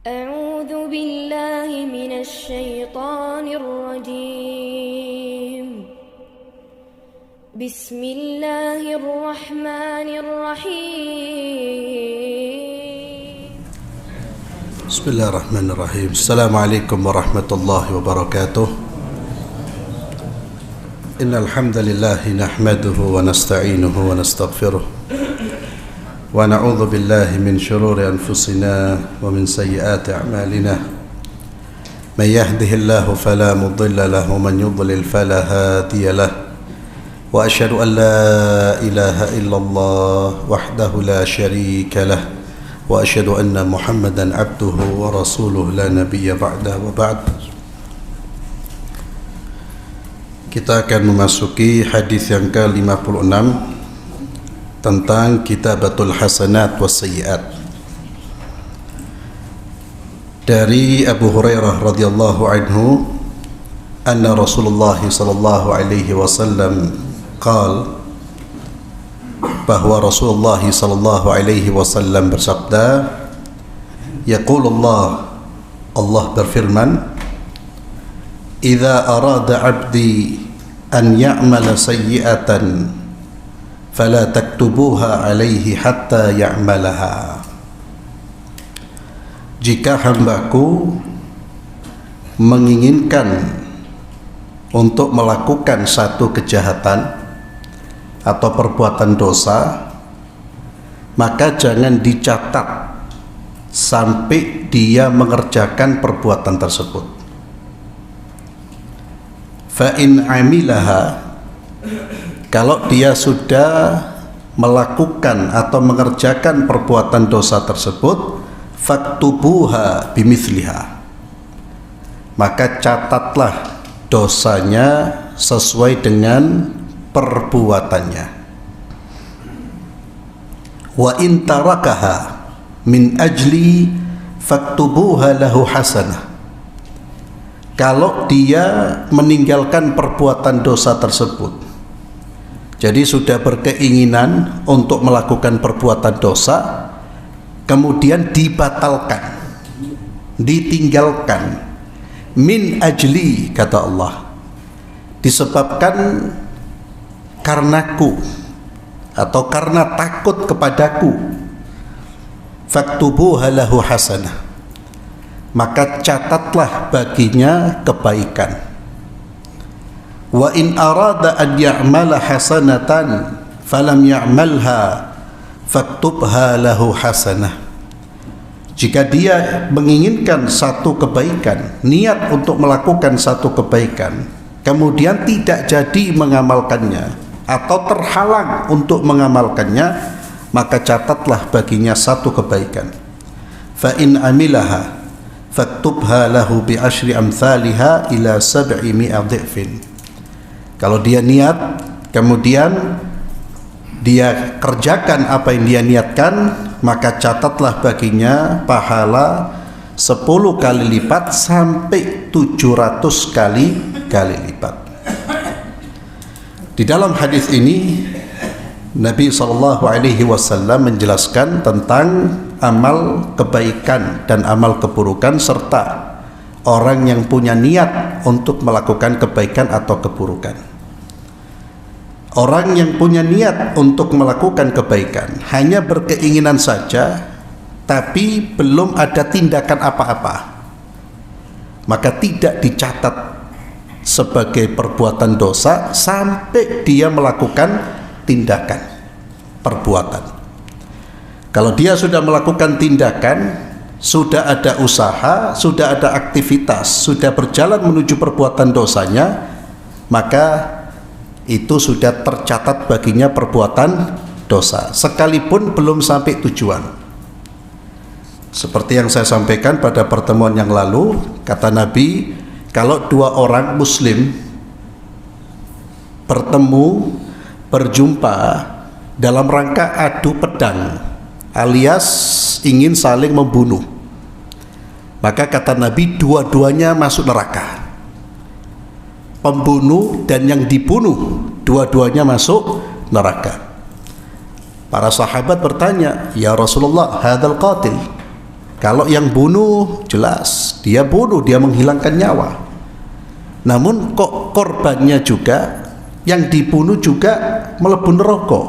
أعوذ بالله من الشيطان الرجيم بسم الله الرحمن الرحيم بسم الله الرحمن الرحيم. السلام عليكم ورحمة الله وبركاته. إن الحمد لله نحمده ونستعينه ونستغفره ونعوذ بالله من شرور أنفسنا ومن سيئات أعمالنا. من يهده الله فلا مضل له ومن يضلل فلا هادي له. وأشهد أن لا إله إلا الله وحده لا شريك له وأشهد أن محمدا عبده ورسوله لا نبي بعده. وبعد, kita akan memasuki hadis yang ke-56 tentang kitabatul hasanat was sayyiat. Dari Abu Hurairah radhiyallahu anhu anna Rasulullah sallallahu alaihi wasallam qala, bahwa Rasulullah sallallahu alaihi wasallam bersabda, yaqulullah, Allah berfirman, idza arada 'abdi an ya'mala sayyi'atan fala taktubuha 'alaihi hatta ya'malaha. Jika hambaku menginginkan untuk melakukan satu kejahatan atau perbuatan dosa, maka jangan dicatat sampai dia mengerjakan perbuatan tersebut. Fa in amilaha, kalau dia sudah melakukan atau mengerjakan perbuatan dosa tersebut, faktubuha bimithliha, maka catatlah dosanya sesuai dengan perbuatannya. Wa in tarakaha min ajli faktubuha lahu hasanah, kalau dia meninggalkan perbuatan dosa tersebut, jadi sudah berkeinginan untuk melakukan perbuatan dosa, kemudian dibatalkan, ditinggalkan, min ajli, kata Allah, disebabkan karenaku atau karena takut kepadaku, faktubuha lahu hasanah, maka catatlah baginya kebaikan. Wa in arada an ya'mala hasanatan falam ya'malha faktubha lahu hasanah, jika dia menginginkan satu kebaikan, niat untuk melakukan satu kebaikan, kemudian tidak jadi mengamalkannya atau terhalang untuk mengamalkannya, maka catatlah baginya satu kebaikan. Fa in amilaha faktubha lahu bi asyri amthaliha ila 700 dhifin. Kalau dia niat, kemudian dia kerjakan apa yang dia niatkan, maka catatlah baginya pahala 10 kali lipat sampai 700 kali lipat. Di dalam hadis ini Nabi SAW menjelaskan tentang amal kebaikan dan amal keburukan, serta orang yang punya niat untuk melakukan kebaikan atau keburukan. Orang yang punya niat untuk melakukan kebaikan hanya berkeinginan saja, tapi belum ada tindakan apa-apa, maka tidak dicatat sebagai perbuatan dosa sampai dia melakukan tindakan perbuatan. Kalau dia sudah melakukan tindakan, sudah ada usaha, sudah ada aktivitas, sudah berjalan menuju perbuatan dosanya, maka itu sudah tercatat baginya perbuatan dosa, sekalipun belum sampai tujuan. Seperti yang saya sampaikan pada pertemuan yang lalu, kata Nabi, kalau dua orang muslim bertemu, berjumpa dalam rangka adu pedang alias ingin saling membunuh, maka kata Nabi, dua-duanya masuk neraka. Pembunuh dan yang dibunuh, dua-duanya masuk neraka. Para sahabat bertanya, ya Rasulullah, hadzal qatil, Kalau yang bunuh jelas dia bunuh, dia menghilangkan nyawa. Namun kok korbannya juga, yang dibunuh juga mlebu neraka.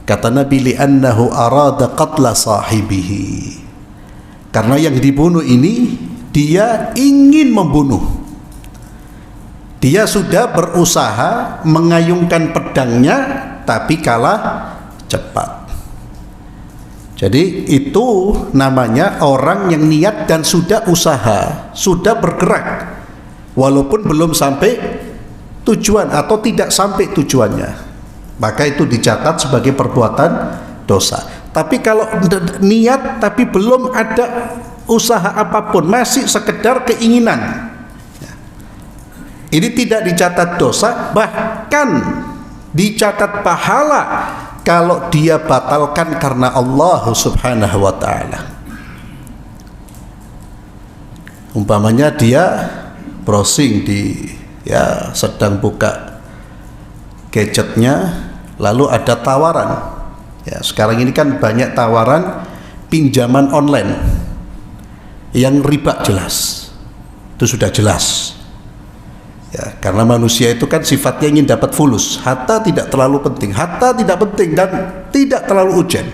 Kata Nabi, li'annahu arada qatla sahibihi. Karena yang dibunuh ini dia ingin membunuh. Dia sudah berusaha mengayunkan pedangnya tapi kalah cepat. Jadi itu namanya orang yang niat dan sudah usaha, sudah bergerak walaupun belum sampai tujuan atau tidak sampai tujuannya, maka itu dicatat sebagai perbuatan dosa. Tapi kalau niat tapi belum ada usaha apapun, masih sekedar keinginan, ini tidak dicatat dosa, bahkan dicatat pahala kalau dia batalkan karena Allah Subhanahu wa ta'ala. Umpamanya dia browsing sedang buka gadgetnya, lalu ada tawaran. Ya, sekarang ini kan banyak tawaran pinjaman online yang riba jelas. Itu sudah jelas. Ya, karena manusia itu kan sifatnya ingin dapat fulus. Harta tidak terlalu penting, harta tidak penting dan tidak terlalu urgent.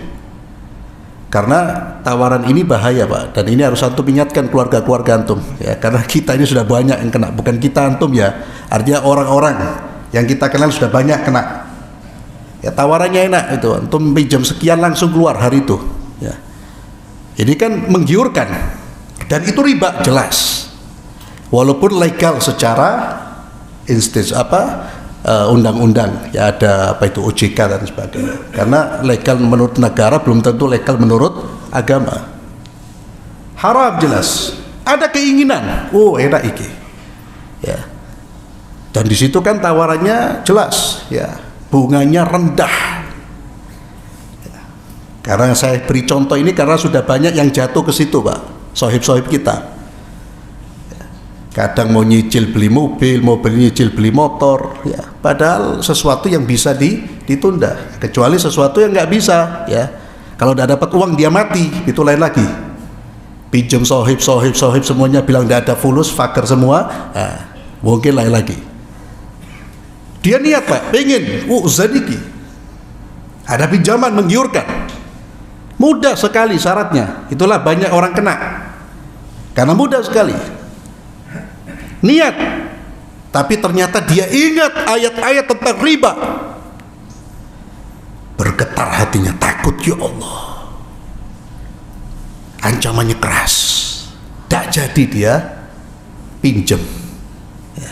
Karena tawaran ini bahaya, Pak, dan ini harus antum ingatkan keluarga-keluarga antum, ya, karena kita ini sudah banyak yang kena, bukan kita antum ya, artinya orang-orang yang kita kenal sudah banyak kena. Ya, tawarannya enak itu, antum pinjam sekian langsung keluar hari itu. Ya. Ini kan menggiurkan dan itu riba jelas. Walaupun legal secara undang-undang, ya ada apa itu OJK dan sebagainya. Karena legal menurut negara belum tentu legal menurut agama. Haram jelas. Ada keinginan, oh enak iki. Ya. Dan di situ kan tawarannya jelas, ya. Bunganya rendah. Ya. Karena saya beri contoh ini karena sudah banyak yang jatuh ke situ, Pak. Sohib-sohib kita. Kadang mau nyicil beli mobil, nyicil beli motor, ya. Padahal sesuatu yang bisa ditunda, kecuali sesuatu yang nggak bisa, ya. Kalau udah dapat uang dia mati, itu lain lagi. Pinjam sohib semuanya bilang nggak ada fulus, fakir semua, nah, mungkin lain lagi. Dia niat, Pak, pengen, zadiki. Ada pinjaman menggiurkan, mudah sekali syaratnya. Itulah banyak orang kena, karena mudah sekali. Niat, tapi ternyata dia ingat ayat-ayat tentang riba, bergetar hatinya, takut, ya Allah, ancamannya keras, tak jadi dia pinjam, ya.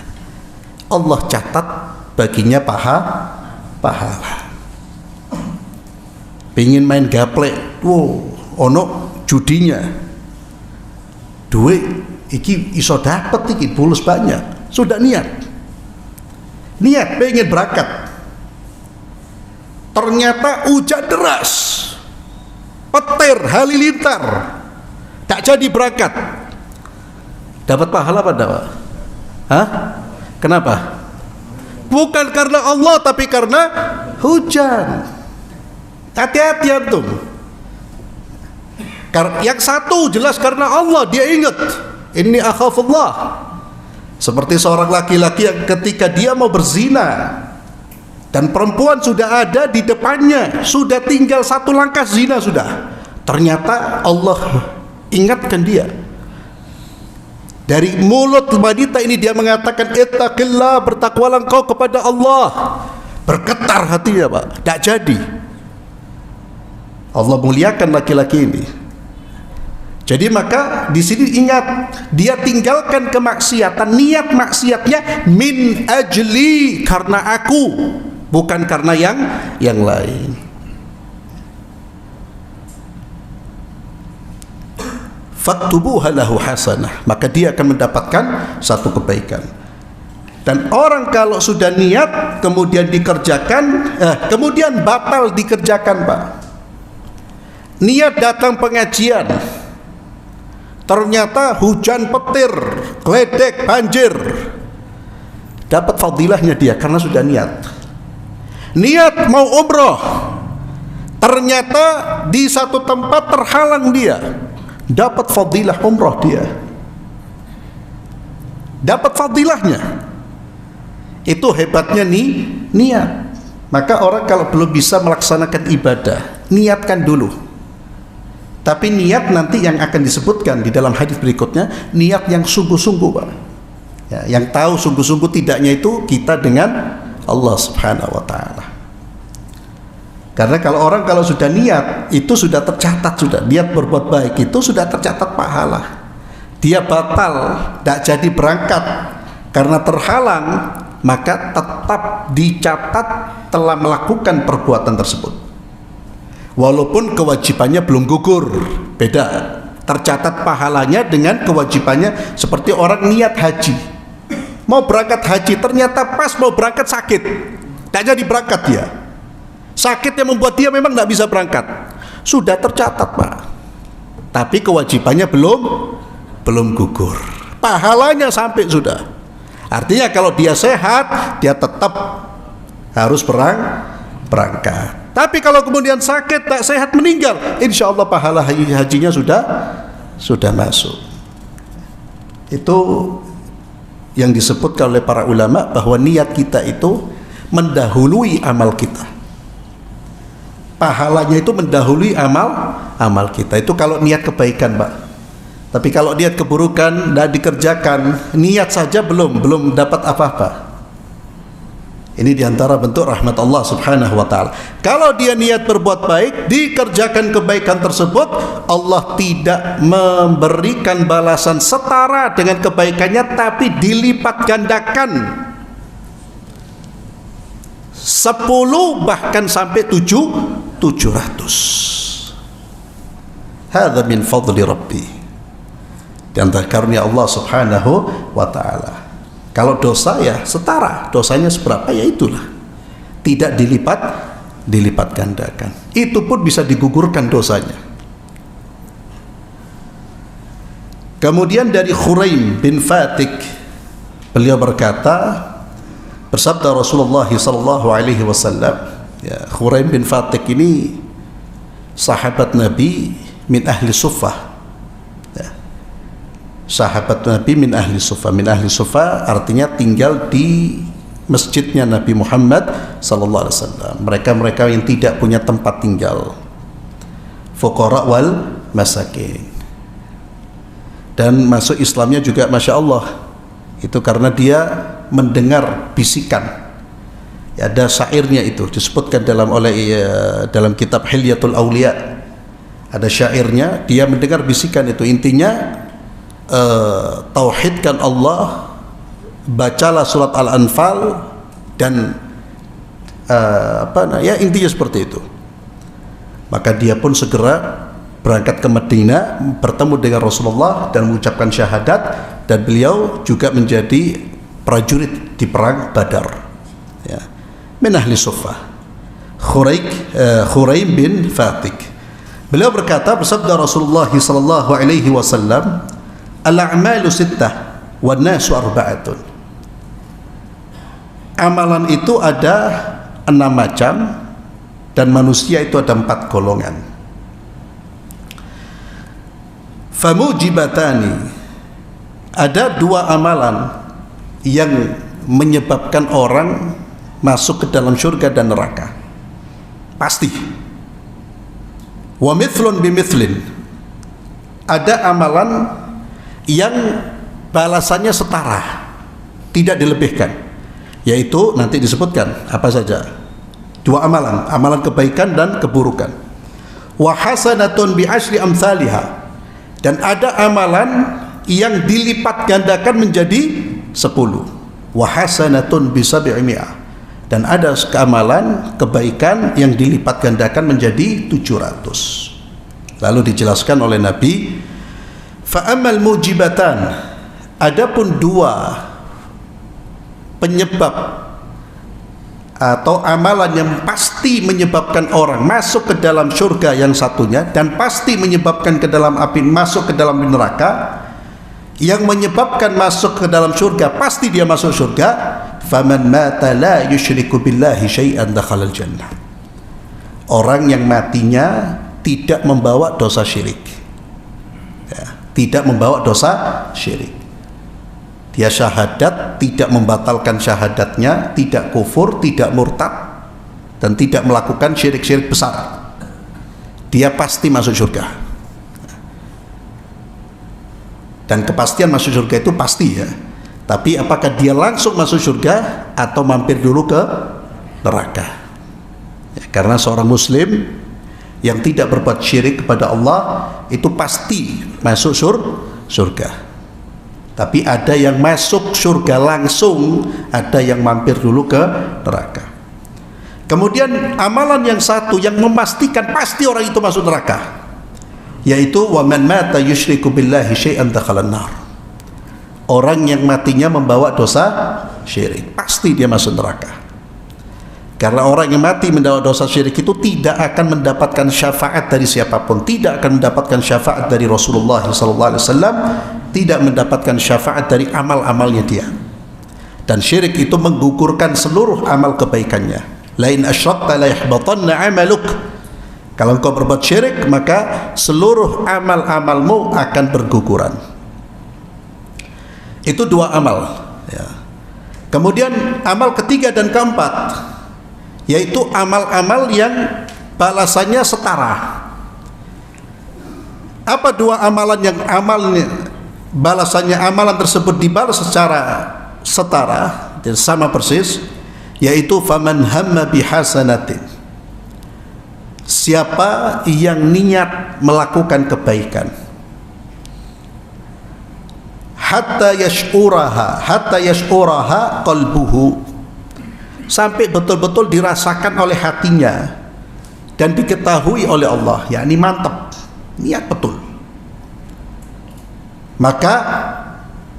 Allah catat baginya pahala. Pingin main gaplek, ono judinya, duit iki iso dapat iki bulus banyak, sudah niat pengen berangkat, ternyata hujan deras, petir halilintar, tak jadi berangkat. Dapat pahala apa enggak? Hah? Kenapa? Bukan karena Allah tapi karena hujan. Hati-hati antum. Yang satu jelas karena Allah, dia ingat, inni akhafullah. Seperti seorang laki-laki yang ketika dia mau berzina dan perempuan sudah ada di depannya, sudah tinggal satu langkah zina sudah, ternyata Allah ingatkan dia. Dari mulut wanita ini dia mengatakan, ittaqillah, bertakwalah engkau kepada Allah. Bergetar hatinya, Pak, tak jadi. Allah muliakan laki-laki ini. Jadi maka di sini ingat, dia tinggalkan kemaksiatan, niat maksiatnya min ajli, karena aku, bukan karena yang lain. Faktubuha lahu hasanah, maka dia akan mendapatkan satu kebaikan. Dan orang kalau sudah niat kemudian dikerjakan, kemudian batal dikerjakan, Pak. Niat datang pengajian, ternyata hujan petir, geledek, banjir, dapat fadilahnya dia karena sudah niat. Niat mau umroh, ternyata di satu tempat terhalang dia, dapat fadilah umrah dia, dapat fadilahnya. Itu hebatnya niat. Maka orang kalau belum bisa melaksanakan ibadah, niatkan dulu. Tapi niat nanti yang akan disebutkan di dalam hadis berikutnya, niat yang sungguh-sungguh, Pak. Ya, yang tahu sungguh-sungguh tidaknya itu kita dengan Allah Subhanahu wa taala. Karena kalau sudah niat, itu sudah tercatat, sudah niat berbuat baik itu sudah tercatat pahala. Dia batal, tidak jadi berangkat karena terhalang, maka tetap dicatat telah melakukan perbuatan tersebut. Walaupun kewajibannya belum gugur, beda. Tercatat pahalanya dengan kewajibannya, seperti orang niat haji. Mau berangkat haji, ternyata pas mau berangkat sakit, tidak jadi berangkat dia. Sakit yang membuat dia memang tidak bisa berangkat. Sudah tercatat, Pak. Tapi kewajibannya belum gugur. Pahalanya sampai sudah. Artinya kalau dia sehat, dia tetap harus berangkat. Tapi kalau kemudian sakit, tak sehat, meninggal, insya Allah pahala hajinya sudah masuk. Itu yang disebutkan oleh para ulama, bahwa niat kita itu mendahului amal kita. Pahalanya itu mendahului amal kita. Itu kalau niat kebaikan, Pak. Tapi kalau niat keburukan tidak dikerjakan, niat saja belum dapat apa-apa. Ini diantara bentuk rahmat Allah Subhanahu wa ta'ala. Kalau dia niat berbuat baik, dikerjakan kebaikan tersebut, Allah tidak memberikan balasan setara dengan kebaikannya, tapi dilipat gandakan 10 bahkan sampai 700. Hadza min fadli Rabbi. Di antara karunia Allah Subhanahu wa ta'ala. Kalau dosa ya setara, dosanya seberapa ya itulah, tidak dilipat gandakan. Itu pun bisa digugurkan dosanya. Kemudian dari Khuraim bin Fatik, beliau berkata, bersabda Rasulullah sallallahu alaihi wasallam, ya, Khuraim bin Fatik ini sahabat Nabi min ahli Suffah. Sahabat Nabi min ahli Suffah. Min ahli Suffah artinya tinggal di masjidnya Nabi Muhammad sallallahu alaihi wasallam. Mereka-mereka yang tidak punya tempat tinggal, fuqara wal masakin. Dan masuk Islamnya juga Masya Allah, itu karena dia mendengar bisikan. Ya, ada syairnya itu disebutkan dalam kitab Hilyatul Aulia. Ada syairnya, dia mendengar bisikan itu. Intinya tauhidkan Allah, bacalah surat Al-Anfal, dan intinya seperti itu. Maka dia pun segera berangkat ke Madinah, bertemu dengan Rasulullah dan mengucapkan syahadat, dan beliau juga menjadi prajurit di perang Badar. Ya. Min ahli Suffah, Khuraim bin Fatik. Beliau berkata, bersabda Rasulullah sallallahu alaihi wasallam, al-a'malu sittah wan nasu arba'atun. Amalan itu ada 6 macam, dan manusia itu ada 4 golongan. Famujibatani, ada 2 amalan yang menyebabkan orang masuk ke dalam surga dan neraka, pasti. Wa mithlun bimithlin, ada amalan yang balasannya setara, tidak dilebihkan, yaitu nanti disebutkan apa saja. 2 amalan, amalan kebaikan dan keburukan. Wa hasanatun bi asyri amsalihha, dan ada amalan yang dilipat gandakan menjadi 10. Wa hasanatun bi sab'imi'ah, dan ada keamalan kebaikan yang dilipat gandakan menjadi 700. Lalu dijelaskan oleh Nabi, fa'amal mujibatan, adapun 2 penyebab atau amalan yang pasti menyebabkan orang masuk ke dalam surga yang satunya, dan pasti menyebabkan ke dalam api, masuk ke dalam neraka. Yang menyebabkan masuk ke dalam surga, pasti dia masuk surga. Faman mata la yusyriku billahi syai'an dakhalal jannah. Orang yang matinya tidak membawa dosa syirik, tidak membawa dosa syirik. Dia syahadat, tidak membatalkan syahadatnya, tidak kufur, tidak murtad, dan tidak melakukan syirik-syirik besar. Dia pasti masuk surga. Dan kepastian masuk surga itu pasti ya. Tapi apakah dia langsung masuk surga atau mampir dulu ke neraka? Ya, karena seorang muslim yang tidak berbuat syirik kepada Allah itu pasti masuk surga. Tapi ada yang masuk surga langsung, ada yang mampir dulu ke neraka. Kemudian amalan yang satu yang memastikan pasti orang itu masuk neraka, yaitu wa man mata yusyriku billahi syai'an dakhalan nar. Orang yang matinya membawa dosa syirik, pasti dia masuk neraka. Karena orang yang mati membawa dosa syirik itu tidak akan mendapatkan syafaat dari siapapun, tidak akan mendapatkan syafaat dari Rasulullah SAW, tidak mendapatkan syafaat dari amal-amalnya dia. Dan syirik itu menggugurkan seluruh amal kebaikannya. Lain asyrakta la yahbatanna amaluk. Kalau engkau berbuat syirik, maka seluruh amal-amalmu akan berguguran. Itu dua amal ya. Kemudian amal ketiga dan keempat, yaitu amal-amal yang balasannya setara. Apa dua amalan yang balasannya amalan tersebut dibalas secara setara dan sama persis, yaitu faman hamma bihasanatin, siapa yang niat melakukan kebaikan, hatta yash'uraha qalbuhu, sampai betul-betul dirasakan oleh hatinya dan diketahui oleh Allah, yakni mantap, niat betul. Maka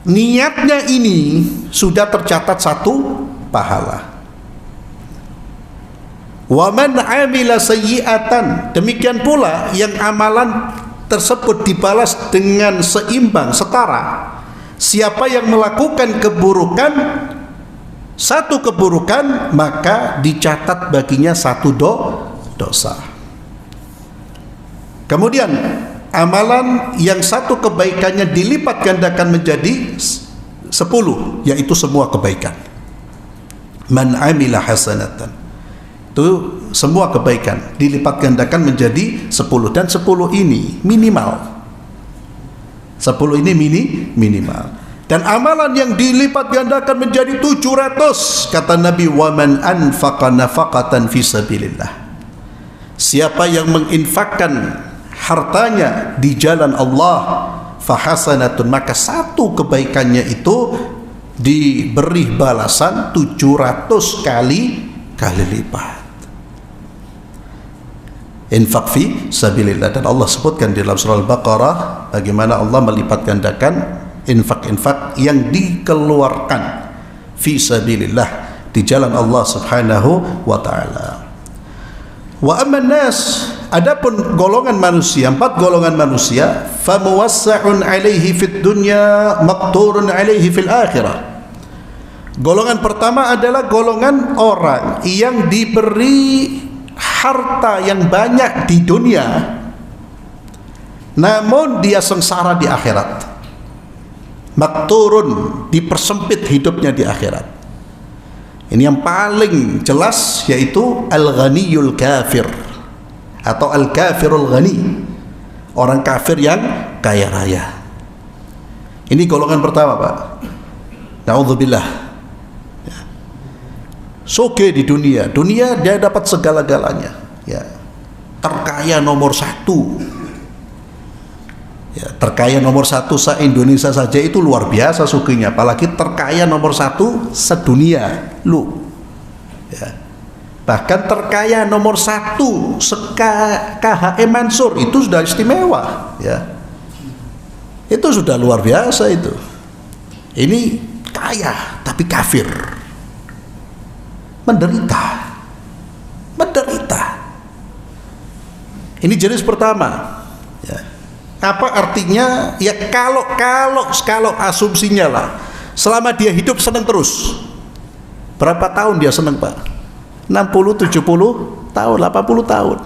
niatnya ini sudah tercatat satu pahala. Wa man 'amila sayyi'atan, demikian pula yang amalan tersebut dibalas dengan seimbang, setara. Siapa yang melakukan keburukan, satu keburukan, maka dicatat baginya satu dosa. Kemudian amalan yang satu kebaikannya dilipat gandakan menjadi 10, yaitu semua kebaikan. Man amila hasanatan, itu semua kebaikan dilipat gandakan menjadi 10, dan 10 ini minimal. 10 ini minimal. Dan amalan yang dilipat gandakan menjadi 700, kata Nabi, wa man anfaqa nafaqatan fi sabilillah, siapa yang menginfakkan hartanya di jalan Allah, fahasanatun, maka satu kebaikannya itu diberi balasan 700 kali lipat. Infak fi sabilillah. Dan Allah sebutkan di dalam surah Al-Baqarah bagaimana Allah melipat gandakan infak-infak yang dikeluarkan fi sabilillah, di jalan Allah Subhanahu wa taala. Wa amman nas, adapun golongan manusia, 4 golongan manusia, famuwassa'un alaihi fid dunya maqturun alaihi fil akhirah. Golongan pertama adalah golongan orang yang diberi harta yang banyak di dunia, namun dia sengsara di akhirat. Makturun, dipersempit hidupnya di akhirat. Ini yang paling jelas, yaitu al-ghaniyul kafir atau al-kafirul ghani, orang kafir yang kaya raya. Ini golongan pertama, Pak. Na'udzubillah. Soge di dunia dia dapat segala-galanya, ya. Terkaya nomor 1, ya, terkaya nomor 1 se-Indonesia saja itu luar biasa sugihnya, apalagi terkaya nomor 1 sedunia, ya. Bahkan terkaya nomor 1 KHM Mansur itu sudah istimewa, ya. Itu sudah luar biasa itu. Ini kaya tapi kafir, menderita. Ini jenis pertama, ya. Apa artinya? Ya kalau asumsinya lah, selama dia hidup senang terus. Berapa tahun dia senang, Pak? 60, 70 tahun, 80 tahun.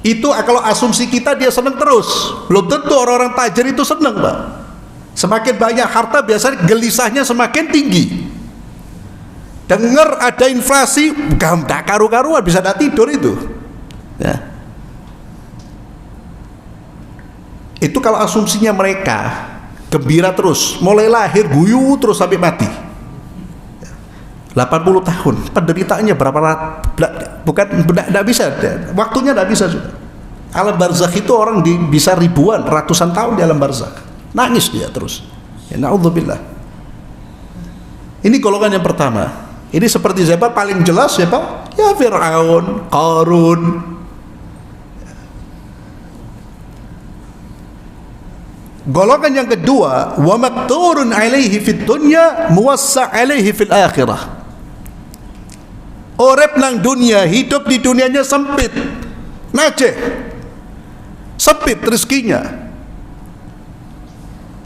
Itu kalau asumsi kita dia senang terus. Belum tentu orang-orang tajir itu senang, Pak. Semakin banyak harta biasanya gelisahnya semakin tinggi. Dengar ada inflasi, gak karu-karuan, bisa tidak tidur itu. Ya. Itu kalau asumsinya mereka gembira terus, mulai lahir guyu terus sampai mati. 80 tahun, penderitaannya berapa tidak bisa, waktunya tidak bisa sudah. Alam barzakh itu orang bisa ribuan, ratusan tahun di alam barzakh, nangis dia terus. Ya, naudzubillah. Ini golongan yang pertama. Ini seperti siapa? Paling jelas siapa? Ya Fir'aun, Qarun. Golongan yang kedua, wa makturun alaihi fid dunya muwassa' alaihi fil akhirah. Urip nang dunia, hidup di dunianya sempit, najeh, sempit rezekinya.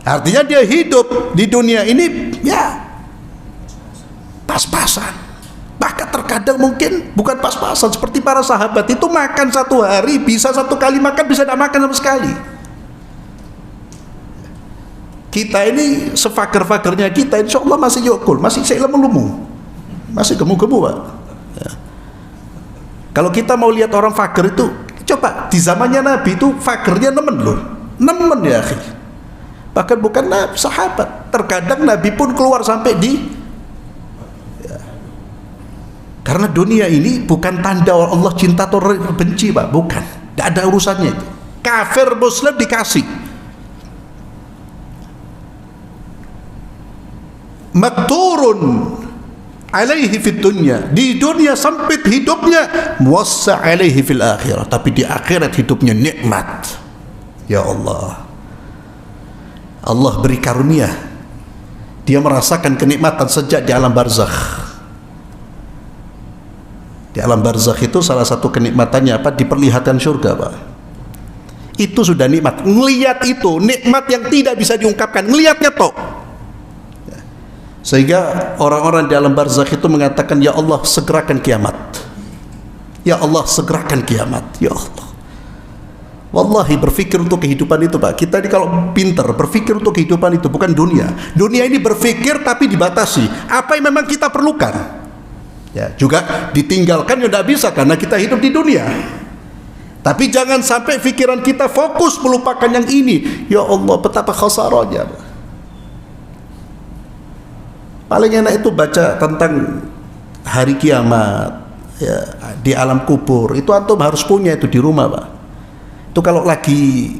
Artinya dia hidup di dunia ini ya pas-pasan. Bahkan terkadang mungkin bukan pas-pasan, seperti para sahabat itu makan satu hari bisa satu kali makan, bisa tidak makan sama sekali. Kita ini sefager-fagernya kita, insya Allah masih yukul, masih seilmu-lumu, masih gemu-gemu, Pak. Ya. Kalau kita mau lihat orang fager itu, coba di zamannya Nabi itu fagernya nemen loh, nemen ya akhi. Bahkan bukan Nabi, sahabat. Terkadang Nabi pun keluar sampai di ya. Karena dunia ini bukan tanda Allah cinta atau benci, Pak, bukan. Tidak ada urusannya itu. Kafir Muslim dikasih. Makturun alaihi fid dunya, di dunia sempit hidupnya, muwassa' alaihi fil akhirah, tapi di akhirat hidupnya nikmat. Ya Allah, Allah beri karunia, dia merasakan kenikmatan sejak di alam barzakh. Di alam barzakh itu salah satu kenikmatannya apa? Diperlihatkan surga, Pak. Itu sudah nikmat. Ngelihat itu nikmat yang tidak bisa diungkapkan, ngelihatnya toh. Sehingga orang-orang di alam barzakh itu mengatakan, ya Allah segerakan kiamat, ya Allah segerakan kiamat, ya Allah. Wallahi berpikir untuk kehidupan itu, Pak. Kita ini kalau pinter berpikir untuk kehidupan itu, bukan dunia. Dunia ini berpikir tapi dibatasi. Apa yang memang kita perlukan, ya juga ditinggalkan ya tidak bisa karena kita hidup di dunia. Tapi jangan sampai pikiran kita fokus melupakan yang ini. Ya Allah, betapa khasaranya, Pak. Paling enak itu baca tentang hari kiamat ya, di alam kubur. Itu antum harus punya itu di rumah, Pak. Itu kalau lagi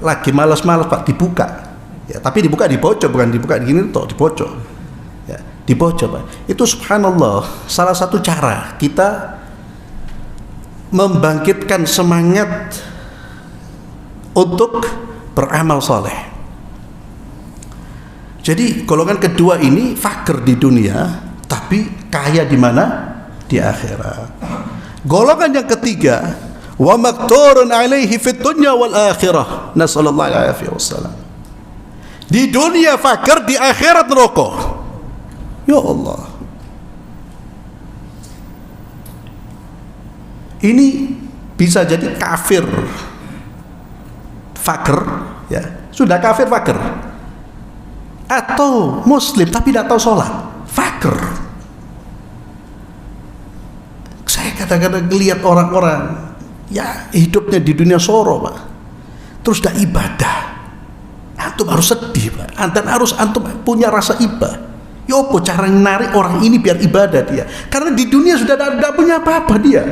lagi malas-malas, Pak, dibuka. Ya, tapi dibuka di pojok, bukan dibuka di gini toh, di pojok. Ya, di pojok, Pak. Itu subhanallah salah satu cara kita membangkitkan semangat untuk beramal soleh. Jadi golongan kedua ini fakir di dunia, tapi kaya di mana? Di akhirat. Golongan yang ketiga, wa makturun alaihi fid dunya wal akhirah. Nasallallahu alaihi wasallam. Di dunia fakir, di akhirat neraka. Ya Allah. Ini bisa jadi kafir fakir, ya. Sudah kafir fakir. Atau muslim tapi tidak tahu sholat, fakir. Saya kadang-kadang lihat orang-orang ya hidupnya di dunia soro, Pak, terus dah ibadah. Antum harus sedih, Pak. Antum punya rasa iba. Ya apa cara menarik orang ini biar ibadah dia? Karena di dunia sudah tidak punya apa-apa dia.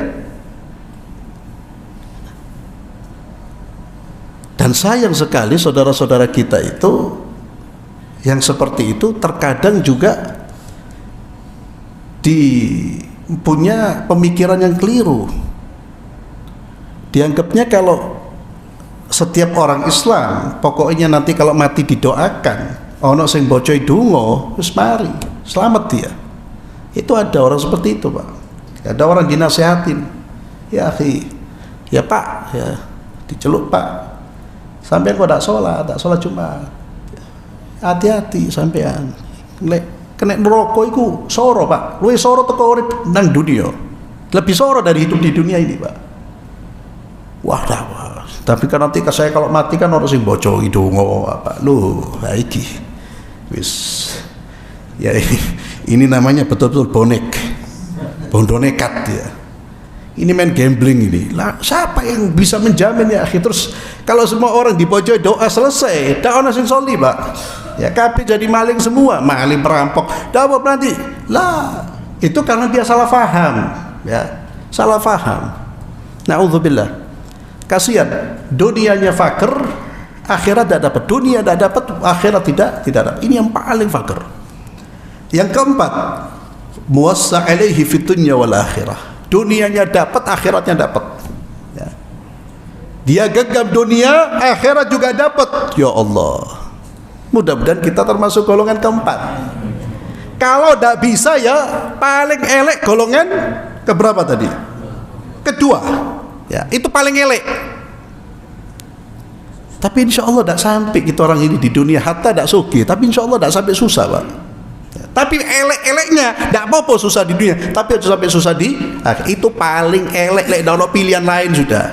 Dan sayang sekali saudara-saudara kita itu yang seperti itu terkadang juga punya pemikiran yang keliru. Dianggapnya kalau setiap orang Islam pokoknya nanti kalau mati didoakan, ono sing bocoi donga wis mari selamat dia. Itu ada orang seperti itu, Pak. Ada orang dinasehatin, ya akhi, ya Pak, ya diceluk, Pak, sampai kok tak sholat Jumat, hati-hati sampean kena neraka iku soro, Pak. Luwih soro teko urip nang dunia. Lebih soro dari hidup di dunia ini, Pak. Wah, tapi kan nanti saya kalau mati kan orang sing boco idongo apa lu iki wis ya ini namanya betul-betul bondo nekat ya. Ini main gambling ini lah, siapa yang bisa menjamin ya akhi? Terus kalau semua orang di pojok doa selesai dak ono sing soli Pak ya, kabeh jadi maling semua, maling perampok dapat nanti lah. Itu karena dia salah faham ya, salah faham. Na'udzubillah. Kasihan, dunianya fakir, akhirat tidak dapat. Dunia tidak dapat, akhirat tidak dapat. Ini yang paling fakir. Yang keempat, muwassa' alaihi fid dunya wal akhirah. Dunianya dapat, akhiratnya dapat. Ya. Dia genggam dunia, akhirat juga dapat. Ya Allah. Mudah-mudahan kita termasuk golongan keempat. Kalau tidak bisa ya paling elek golongan keberapa tadi? Kedua. Ya, itu paling elek. Tapi insya Allah tidak sampai kita orang ini di dunia hatta tidak suki. Tapi insya Allah tidak sampai susah Pak ya, tapi elek-eleknya tidak apa-apa susah di dunia, tapi harus sampai susah di itu paling elek. Tidak ada pilihan lain sudah.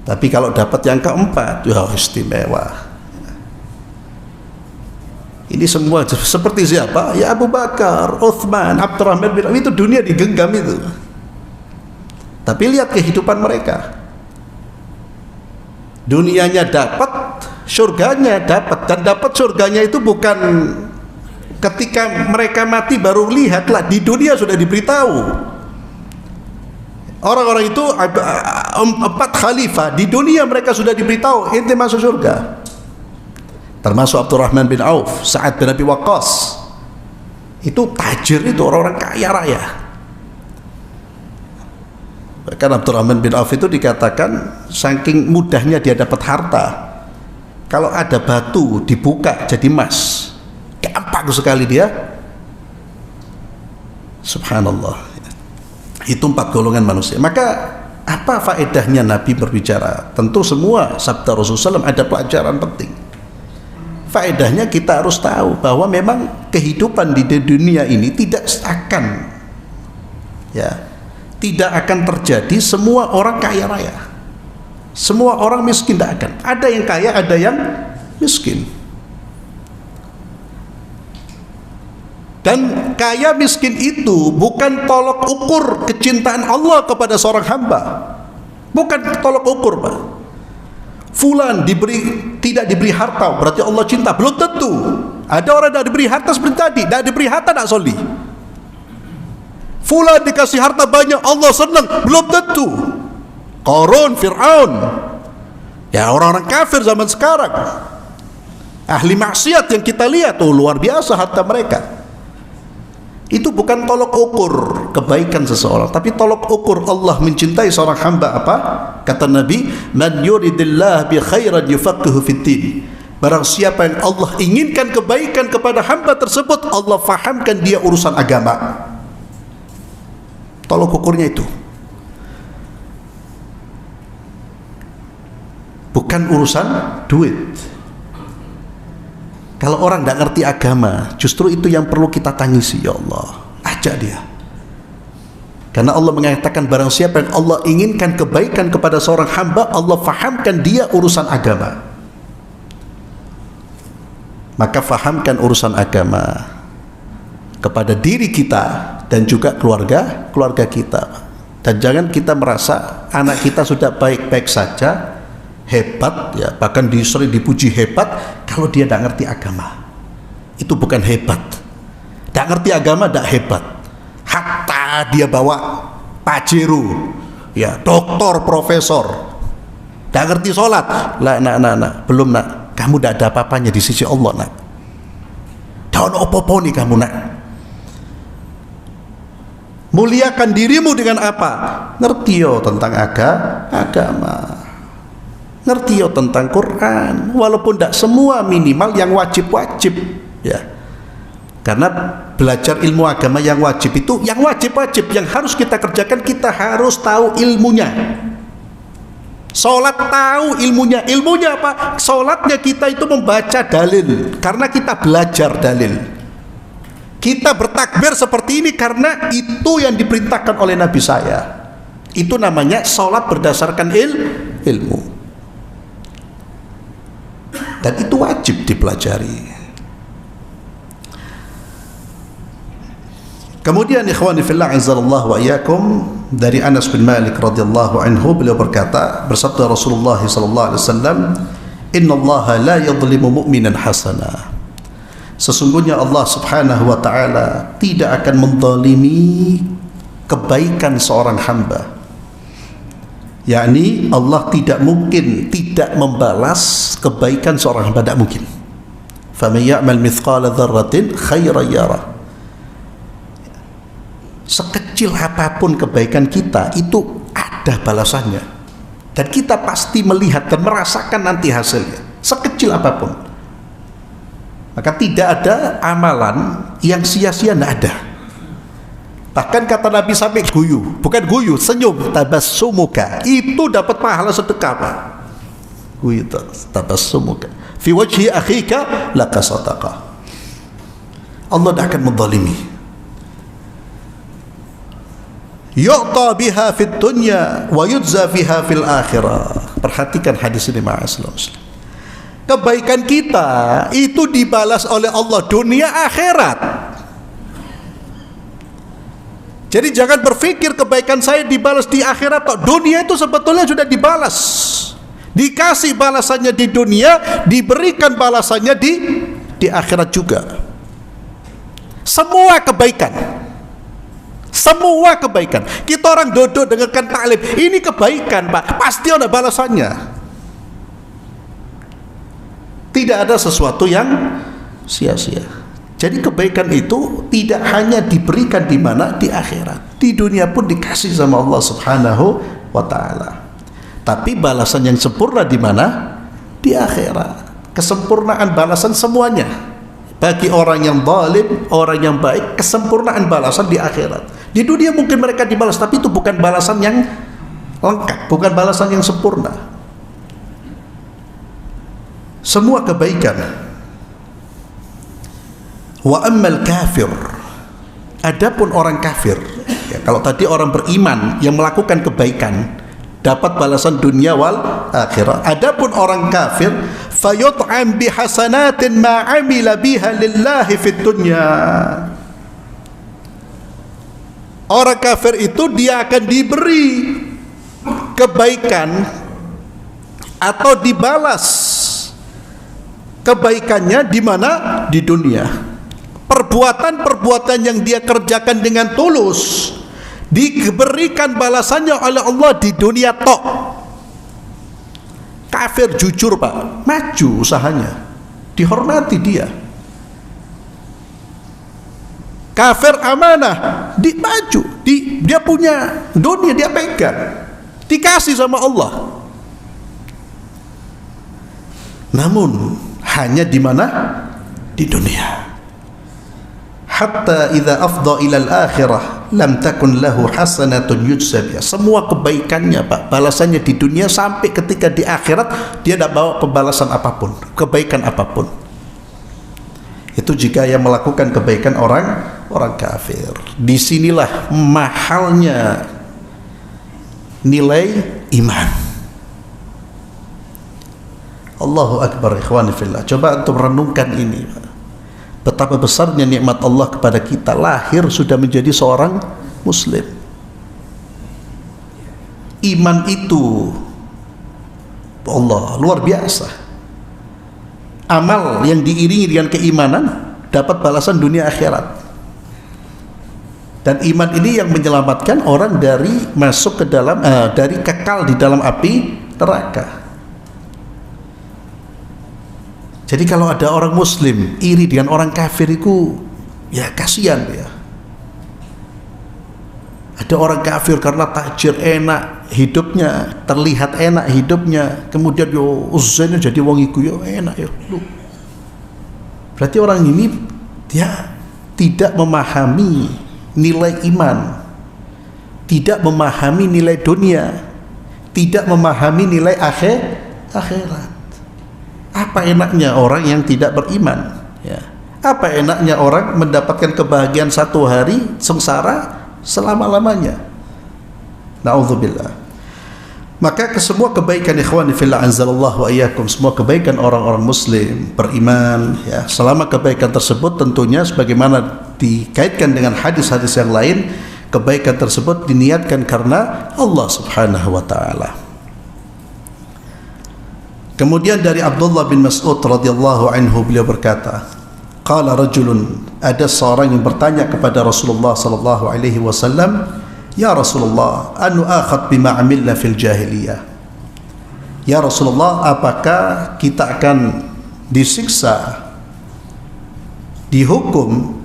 Tapi kalau dapat yang keempat ya istimewa. Ini semua seperti siapa? Ya Abu Bakar, Uthman, Abdurrahman bin Auf, itu dunia digenggam itu. Tapi lihat kehidupan mereka. Dunianya dapat, surganya dapat. Dan dapat surganya itu bukan ketika mereka mati baru lihatlah, di dunia sudah diberitahu. Orang-orang itu 4 khalifah di dunia mereka sudah diberitahu ente masuk surga. Termasuk Abdurrahman bin Auf, Sa'ad bin Abi Waqqas. Itu tajir, itu orang-orang kaya raya. Bahkan Abdurrahman bin Auf itu dikatakan saking mudahnya dia dapat harta, kalau ada batu dibuka jadi emas, gampang sekali dia. Subhanallah. Itu 4 golongan manusia. Maka apa faedahnya Nabi berbicara? Tentu semua sabda Rasulullah SAW ada pelajaran penting. Faedahnya kita harus tahu bahwa memang kehidupan di dunia ini tidak akan tidak akan terjadi semua orang kaya raya, semua orang miskin, tidak akan. Ada yang kaya, ada yang miskin. Dan kaya miskin itu bukan tolok ukur kecintaan Allah kepada seorang hamba. Bukan tolok ukur Pak. Fulan tidak diberi harta berarti Allah cinta, belum tentu. Ada orang tidak diberi harta seperti tadi, tidak diberi harta tidak soli. Fulan dikasih harta banyak Allah senang, belum tentu. Qarun, Fir'aun, ya orang-orang kafir zaman sekarang, ahli maksiat yang kita lihat tuh luar biasa harta mereka. Itu bukan tolok ukur kebaikan seseorang, tapi tolok ukur Allah mencintai seorang hamba apa? Kata Nabi, man yuridillah bi khairan yufaqihu fiddin. Barang siapa yang Allah inginkan kebaikan kepada hamba tersebut, Allah fahamkan dia urusan agama. Tolok ukurnya itu bukan urusan duit. Kalau orang tidak ngerti agama, justru itu yang perlu kita tangisi. Ya Allah, ajak dia. Karena Allah mengatakan barang siapa yang Allah inginkan kebaikan kepada seorang hamba, Allah fahamkan dia urusan agama. Maka fahamkan urusan agama kepada diri kita dan juga keluarga kita. Dan jangan kita merasa anak kita sudah baik-baik saja, hebat ya, bahkan sering dipuji hebat, kalau dia tidak ngerti agama. Itu bukan hebat. Tidak ngerti agama tidak hebat. Hatta dia bawa pajero ya, doktor, profesor, tidak ngerti sholat lah, nak, belum nak, kamu tidak ada apa-apanya di sisi Allah nak. Daun opo-opo nih kamu nak. Muliakan dirimu dengan apa? Ngerti yo tentang agama, ngerti yo tentang Quran, walaupun tidak semua, minimal yang wajib-wajib ya. Karena belajar ilmu agama yang wajib itu, yang wajib-wajib yang harus kita kerjakan, kita harus tahu ilmunya. Sholat tahu ilmunya. Ilmunya apa? Sholatnya kita itu membaca dalil, karena kita belajar dalil. Kita bertakbir seperti ini karena itu yang diperintahkan oleh Nabi saya. Itu namanya sholat berdasarkan ilmu. Dan itu wajib dipelajari. Kemudian ikhwani fillah azallahu wa iyyakum, dari Anas bin Malik radhiyallahu anhu, beliau berkata, bersabda Rasulullah sallallahu alaihi wasallam, innallaha la yadhlimu mu'minan hasana. Sesungguhnya Allah subhanahu wa ta'ala tidak akan menzalimi kebaikan seorang hamba. Yakni Allah tidak mungkin tidak membalas kebaikan seorang hamba, tidak mungkin. Faman ya'mal mithqala dzarratin khairan yarah. Sekecil apapun kebaikan kita itu ada balasannya, dan kita pasti melihat dan merasakan nanti hasilnya, sekecil apapun. Maka tidak ada amalan yang sia-sia, tidak ada. Bahkan kata Nabi sampai guyu, bukan guyu, senyum, tabassumuka, itu dapat pahala sedekah, Pak. Guyu, tabassumuka fi wajhi akhika laka sadaqah. Allah tidak akan menzalimi. Yu'ta biha fid dunya wa yujza fiha fil akhirah. Perhatikan hadis ini, ma'asyiral. Kebaikan kita itu dibalas oleh Allah dunia akhirat. Jadi jangan berpikir kebaikan saya dibalas di akhirat. Dunia itu sebetulnya sudah dibalas, dikasih balasannya di dunia, diberikan balasannya di akhirat juga. Semua kebaikan, semua kebaikan. Kita orang duduk dengarkan taklim, ini kebaikan, Pak, pasti ada balasannya. Tidak ada sesuatu yang sia-sia. Jadi kebaikan itu tidak hanya diberikan di mana, di akhirat, di dunia pun dikasih sama Allah subhanahu wa ta'ala. Tapi balasan yang sempurna di mana? Di akhirat. Kesempurnaan balasan semuanya. Bagi orang yang zalim, orang yang baik, kesempurnaan balasan di akhirat. Di dunia mungkin mereka dibalas, tapi itu bukan balasan yang lengkap, bukan balasan yang sempurna. Semua kebaikan. Wa ammal kafir, adapun orang kafir, ya, kalau tadi orang beriman yang melakukan kebaikan dapat balasan dunia wal akhirah. Adapun orang kafir, fayut'am bihasanatin ma 'amila biha lillahi fid dunya. Orang kafir itu dia akan diberi kebaikan atau dibalas kebaikannya di mana? Di dunia. Perbuatan-perbuatan yang dia kerjakan dengan tulus diberikan balasannya oleh Allah di dunia tok. Kafir jujur, Pak, maju usahanya, dihormati dia. Kafir amanah, maju, dia punya dunia, dia pegang, dikasih sama Allah. Namun hanya di mana? Di dunia. Hatta idza afdha ila al-akhirah lam takun lahu hasanatun yujza biha. Semua kebaikannya, Pak, balasannya di dunia, sampai ketika di akhirat dia tidak bawa pembalasan apapun, kebaikan apapun. Itu jika yang melakukan kebaikan orang kafir. Disinilah mahalnya nilai iman. Allahu akbar, ikhwani fillah. Coba untuk renungkan ini, Pak. Betapa besarnya nikmat Allah kepada kita, lahir sudah menjadi seorang muslim. Iman itu, Allah, luar biasa. Amal yang diiringi dengan keimanan dapat balasan dunia akhirat. Dan iman ini yang menyelamatkan orang dari masuk ke dalam dari kekal di dalam api neraka. Jadi kalau ada orang muslim iri dengan orang kafir itu, ya kasihan ya. Ada orang kafir karena tajir, enak hidupnya, terlihat enak hidupnya, kemudian yo uzzainnya jadi wong iku yo enak yo. Berarti orang ini dia tidak memahami nilai iman, tidak memahami nilai dunia, tidak memahami nilai akhirat. Apa enaknya orang yang tidak beriman, ya? Apa enaknya orang mendapatkan kebahagiaan satu hari, sengsara selama-lamanya? Na'udzubillah. Maka semua kebaikan ikhwani fillah anzalallahu wa iyyakum, semua kebaikan orang-orang muslim beriman ya, selama kebaikan tersebut tentunya sebagaimana dikaitkan dengan hadis-hadis yang lain, kebaikan tersebut diniatkan karena Allah Subhanahu wa taala. Kemudian dari Abdullah bin Mas'ud radhiyallahu anhu, beliau berkata, qala rajulun, ada seorang yang bertanya kepada Rasulullah sallallahu alaihi wasallam, ya Rasulullah, anu akhad bima amilna fil jahiliyah. Ya Rasulullah, apakah kita akan disiksa, dihukum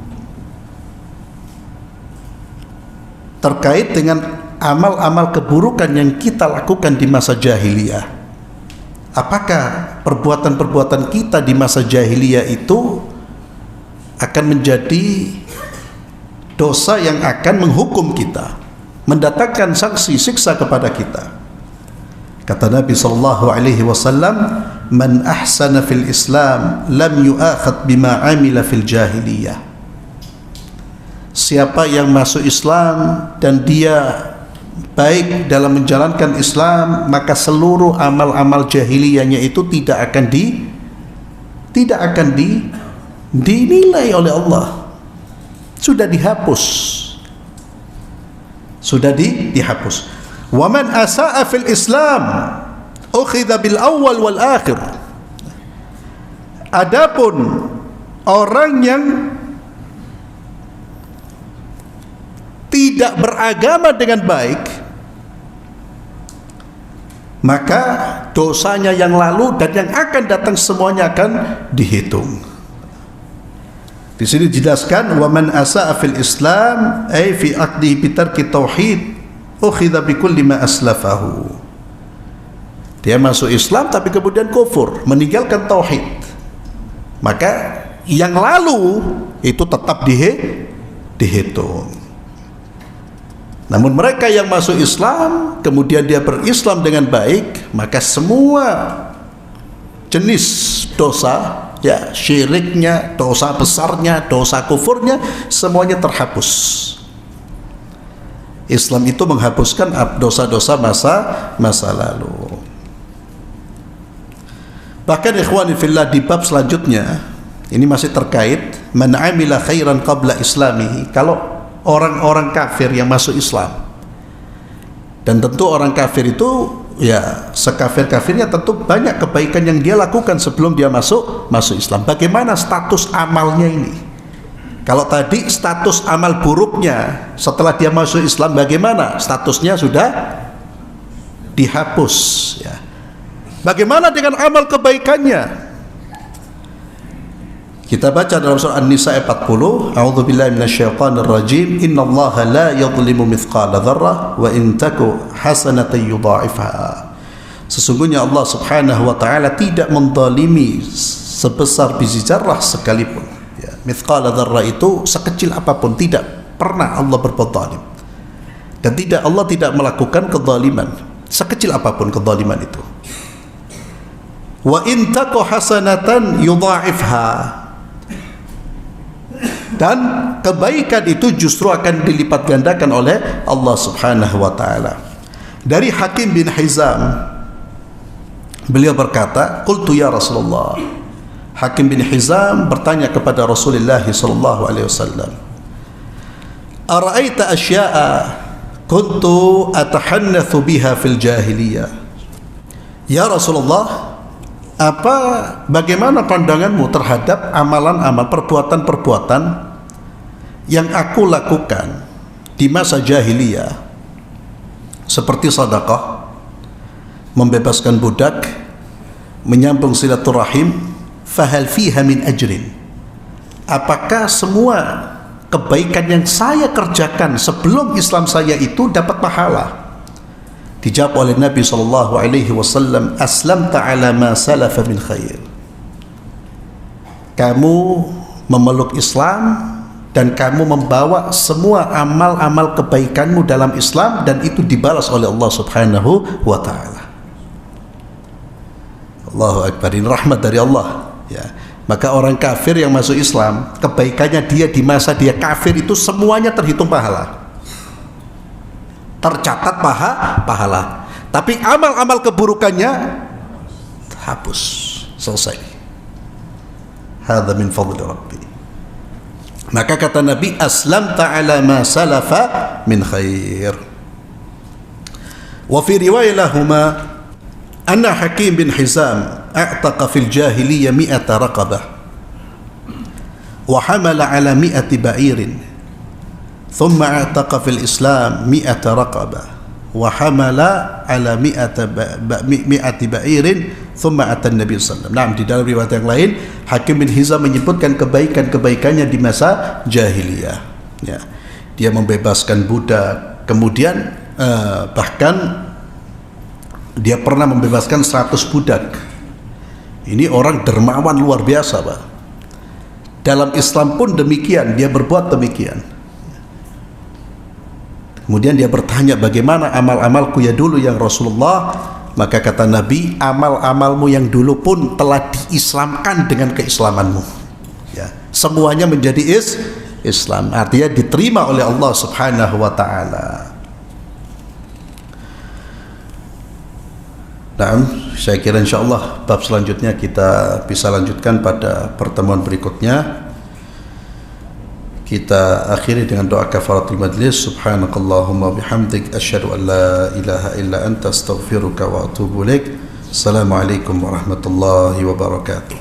terkait dengan amal-amal keburukan yang kita lakukan di masa jahiliyah? Apakah perbuatan-perbuatan kita di masa jahiliyah itu akan menjadi dosa yang akan menghukum kita, mendatangkan sanksi siksa kepada kita? Kata Nabi sallallahu alaihi wasallam, man ahsana fil Islam lam yu'akhad bima amila fil jahiliyah. Siapa yang masuk Islam dan dia baik dalam menjalankan Islam, maka seluruh amal-amal jahiliyahnya itu tidak akan dinilai oleh Allah. Sudah dihapus. Dihapus. Wa man asa'a fil Islam ukhidha bil awwal wal akhir. Adapun orang yang tidak beragama dengan baik, maka dosanya yang lalu dan yang akan datang semuanya akan dihitung. Di sini dijelaskan, wa man asa'a fil Islam ay fi aqdihi bi tarki tauhid ukhidha bi kulli ma aslafahu. Dia masuk Islam tapi kemudian kufur, meninggalkan tauhid, maka yang lalu itu tetap dihitung. Namun mereka yang masuk Islam kemudian dia berislam dengan baik, maka semua jenis dosa, ya, syiriknya, dosa besarnya, dosa kufurnya, semuanya terhapus. Islam itu menghapuskan dosa-dosa masa lalu. Bahkan ikhwani fillah, di bab selanjutnya ini masih terkait man amila khairan qabla islamihi, kalau orang-orang kafir yang masuk Islam, dan tentu orang kafir itu ya sekafir-kafirnya tentu banyak kebaikan yang dia lakukan sebelum dia masuk Islam. Bagaimana status amalnya ini? Kalau tadi status amal buruknya setelah dia masuk Islam, bagaimana statusnya? Sudah dihapus ya. Bagaimana dengan amal kebaikannya? Kita baca dalam surah An-Nisa ayat 40, a'udzubillahi minasyaitonir rajim, innallaha la yadhlimu mithqala dzarrah wa in taku hasanatan yudha'ifha. Sesungguhnya Allah Subhanahu wa taala tidak menzalimi sebesar biji zarrah sekalipun. Ya, mithqala dzarrah itu sekecil apapun, tidak pernah Allah berbuat zalim. Dan Allah tidak melakukan kezaliman, sekecil apapun kezaliman itu. Wa in taku hasanatan yudha'ifha. Dan kebaikan itu justru akan dilipat gandakan oleh Allah Subhanahu wa taala. Dari Hakim bin Hizam, beliau berkata, qultu ya Rasulullah. Hakim bin Hizam bertanya kepada Rasulullah sallallahu alaihi wasallam, ara'aita asya'a kuntu atahannathu biha fil jahiliyah. Ya Rasulullah, bagaimana pandanganmu terhadap amalan-amal, perbuatan-perbuatan yang aku lakukan di masa jahiliyah, seperti sedekah, membebaskan budak, menyambung silaturahim, fahal fiha min ajrin? Apakah semua kebaikan yang saya kerjakan sebelum Islam saya itu dapat pahala? Dijawab oleh Nabi sallallahu alaihi wasallam, aslamta ala ma salafa min khair. Kamu memeluk Islam dan kamu membawa semua amal-amal kebaikanmu dalam Islam, dan itu dibalas oleh Allah Subhanahu wa taala. Allahu akbar, ini rahmat dari Allah ya. Maka orang kafir yang masuk Islam, kebaikannya dia di masa dia kafir itu semuanya terhitung pahala. tercatat pahala. Tapi amal-amal keburukannya hapus, selesai. Hadza min fadli rabbi. Maka kata Nabi, aslamta ala ma salafa min khair. Wa fi riwayah lahuma anna Hakim bin Hizam a'taqa fil jahiliyah 100 raqabah wa hamala ala 100 ba'irin thumma a'taqa fil Islam 100 raqabah wa hamala ala 100 ba'irin thumma atan Nabi sallallahu alaihi wasallam. Nah, di dalam riwayat yang lain Hakim bin Hizam menyebutkan kebaikan-kebaikannya di masa jahiliyah. Ya. Dia membebaskan budak, kemudian bahkan dia pernah membebaskan 100 budak. Ini orang dermawan luar biasa, Pak. Dalam Islam pun demikian, dia berbuat demikian. Kemudian dia bertanya, bagaimana amal-amalku ya dulu yang Rasulullah? Maka kata Nabi, amal-amalmu yang dulu pun telah diislamkan dengan keislamanmu. Ya, semuanya menjadi Islam, artinya diterima oleh Allah Subhanahu wa taala. Nah, saya kira insyaallah bab selanjutnya kita bisa lanjutkan pada pertemuan berikutnya. Kita akhiri dengan doa kafaratul majlis. Subhanakallahumma bihamdik asyhadu an la ilaha illa anta astaghfiruka wa atubu ilaik. Assalamualaikum warahmatullahi wabarakatuh.